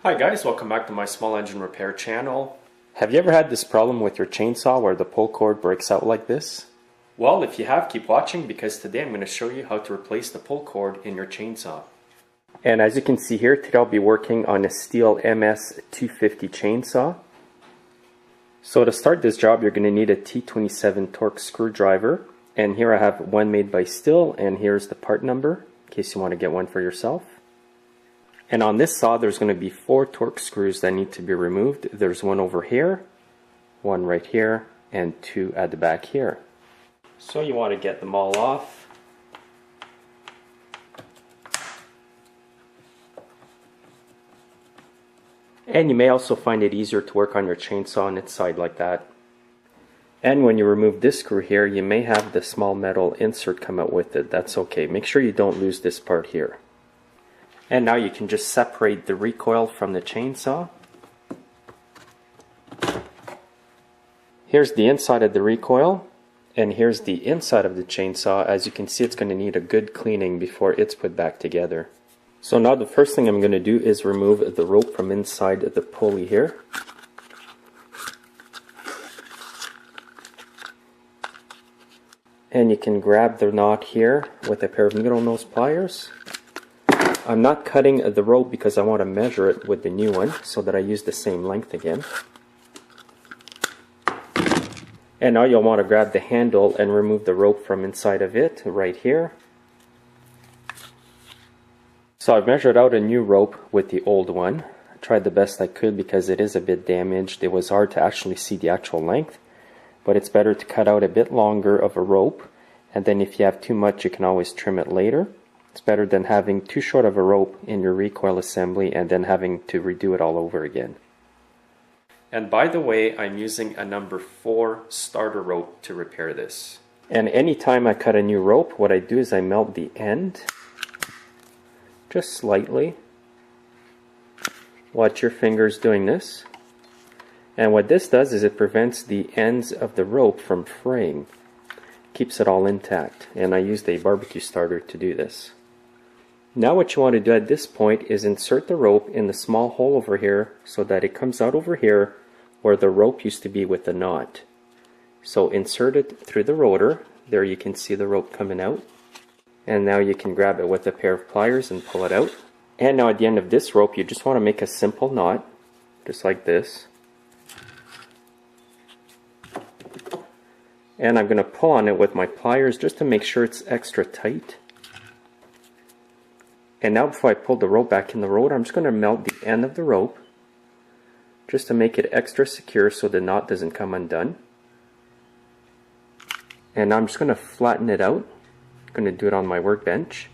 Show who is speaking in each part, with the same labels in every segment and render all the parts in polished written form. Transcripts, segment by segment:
Speaker 1: Hi guys, welcome back to my small engine repair channel. Have you ever had this problem with your chainsaw where the pull cord breaks out like this? Well, if you have, keep watching because today I'm going to show you how to replace the pull cord in your chainsaw. And as you can see here, today I'll be working on a Stihl MS250 chainsaw. So to start this job, you're going to need a T27 torque screwdriver. And here I have one made by Stihl, and here's the part number in case you want to get one for yourself. And on this saw, there's going to be 4 torque screws that need to be removed. There's one over here, one right here, and 2 at the back here. So you want to get them all off. And you may also find it easier to work on your chainsaw on its side like that. And when you remove this screw here, you may have the small metal insert come out with it. That's okay. Make sure you don't lose this part here. And now you can just separate the recoil from the chainsaw. Here's the inside of the recoil, and here's the inside of the chainsaw. As you can see, it's going to need a good cleaning before it's put back together. So now the first thing I'm going to do is remove the rope from inside the pulley here. And you can grab the knot here with a pair of needle nose pliers. I'm not cutting the rope because I want to measure it with the new one so that I use the same length again. And now you'll want to grab the handle and remove the rope from inside of it right here. So I've measured out a new rope with the old one. I tried the best I could because it is a bit damaged. It was hard to actually see the actual length, but it's better to cut out a bit longer of a rope, and then if you have too much you can always trim it later. It's better than having too short of a rope in your recoil assembly and then having to redo it all over again. And by the way, I'm using a number 4 starter rope to repair this. And anytime I cut a new rope, what I do is I melt the end just slightly. Watch your fingers doing this. And what this does is it prevents the ends of the rope from fraying. Keeps it all intact. And I used a barbecue starter to do this. Now what you want to do at this point is insert the rope in the small hole over here so that it comes out over here where the rope used to be with the knot. So insert it through the rotor. There you can see the rope coming out. And now you can grab it with a pair of pliers and pull it out. And now at the end of this rope you just want to make a simple knot, just like this. And I'm going to pull on it with my pliers just to make sure it's extra tight. And now before I pull the rope back in the rotor, I'm just going to melt the end of the rope just to make it extra secure so the knot doesn't come undone. And now I'm just going to flatten it out. I'm going to do it on my workbench.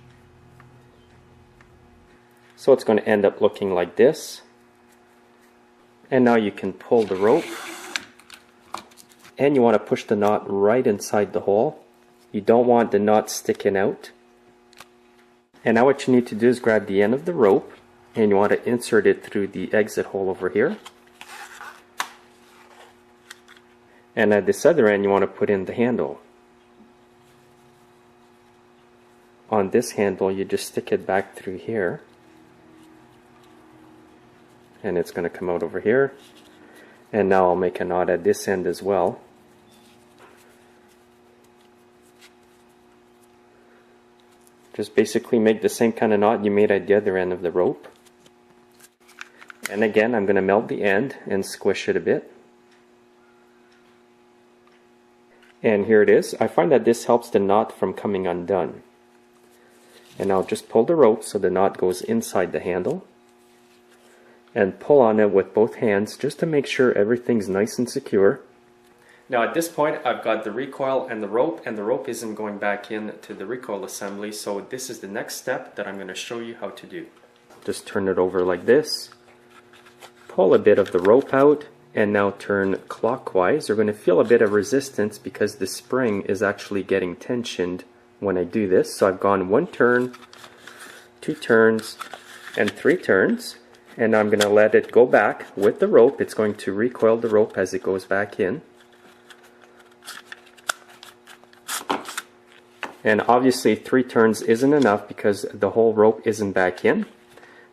Speaker 1: So it's going to end up looking like this. And now you can pull the rope. And you want to push the knot right inside the hole. You don't want the knot sticking out. And now what you need to do is grab the end of the rope and you want to insert it through the exit hole over here. And at this other end you want to put in the handle. On this handle you just stick it back through here. And it's going to come out over here. And now I'll make a knot at this end as well. Just basically make the same kind of knot you made at the other end of the rope. And again, I'm going to melt the end and squish it a bit. And here it is. I find that this helps the knot from coming undone. And I'll just pull the rope so the knot goes inside the handle. And pull on it with both hands just to make sure everything's nice and secure. Now at this point I've got the recoil and the rope isn't going back into the recoil assembly, so this is the next step that I'm going to show you how to do. Just turn it over like this, pull a bit of the rope out, and now turn clockwise. You're going to feel a bit of resistance because the spring is actually getting tensioned when I do this. So I've gone 1 turn, 2 turns, and 3 turns. And I'm going to let it go back with the rope. It's going to recoil the rope as it goes back in. And obviously 3 turns isn't enough because the whole rope isn't back in.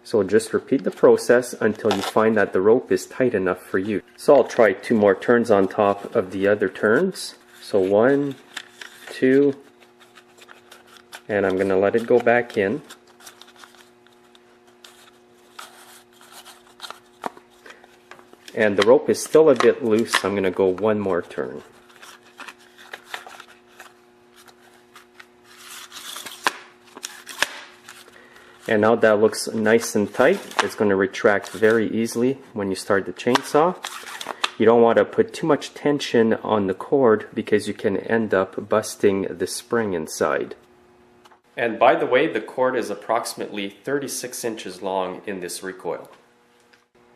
Speaker 1: So just repeat the process until you find that the rope is tight enough for you. So I'll try 2 more turns on top of the other turns. So 1, 2, and I'm going to let it go back in. And the rope is still a bit loose, so I'm going to go 1 more turn. And now that looks nice and tight. It's going to retract very easily when you start the chainsaw. You don't want to put too much tension on the cord because you can end up busting the spring inside. And by the way, the cord is approximately 36 inches long in this recoil.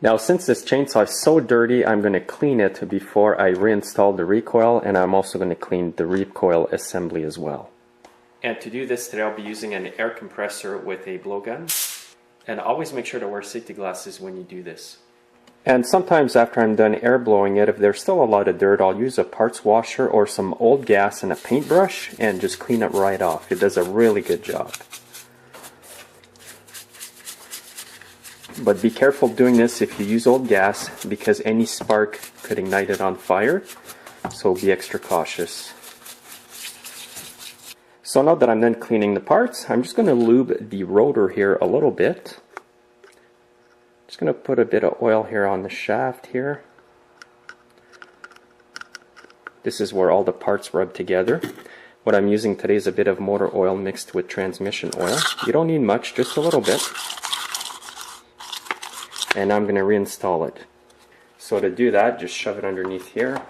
Speaker 1: Now since this chainsaw is so dirty, I'm going to clean it before I reinstall the recoil, and I'm also going to clean the recoil assembly as well. And to do this today, I'll be using an air compressor with a blowgun. And always make sure to wear safety glasses when you do this. And sometimes after I'm done air blowing it, if there's still a lot of dirt, I'll use a parts washer or some old gas and a paintbrush and just clean it right off. It does a really good job. But be careful doing this if you use old gas, because any spark could ignite it on fire. So be extra cautious. So now that I'm done cleaning the parts, I'm just going to lube the rotor here a little bit. Just going to put a bit of oil here on the shaft here. This is where all the parts rub together. What I'm using today is a bit of motor oil mixed with transmission oil. You don't need much, just a little bit. And I'm going to reinstall it. So to do that, just shove it underneath here.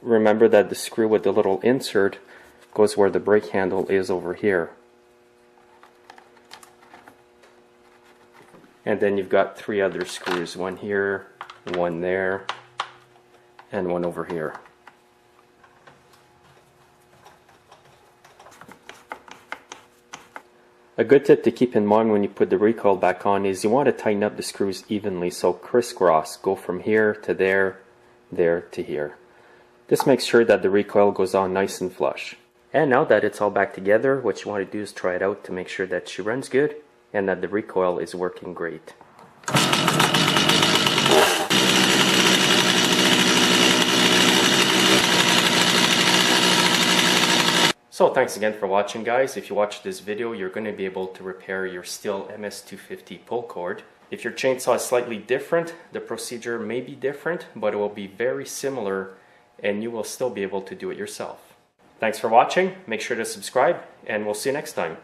Speaker 1: Remember that the screw with the little insert goes where the brake handle is over here. And then you've got 3 other screws, 1 here, 1 there, and 1 over here. A good tip to keep in mind when you put the recoil back on is you want to tighten up the screws evenly, so crisscross, go from here to there, there to here. This makes sure that the recoil goes on nice and flush. And now that it's all back together, what you want to do is try it out to make sure that she runs good and that the recoil is working great. So thanks again for watching, guys. If you watch this video, you're going to be able to repair your Stihl MS250 pull cord. If your chainsaw is slightly different, the procedure may be different, but it will be very similar and you will still be able to do it yourself. Thanks for watching, make sure to subscribe, and we'll see you next time.